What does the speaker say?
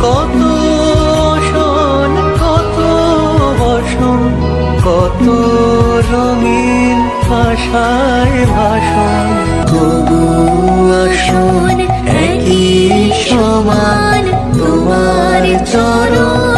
কত অসন কত বসন, কত রঙিন ভাষায় ভাষণ। তবু আসন একই সমান তোমার চরণ।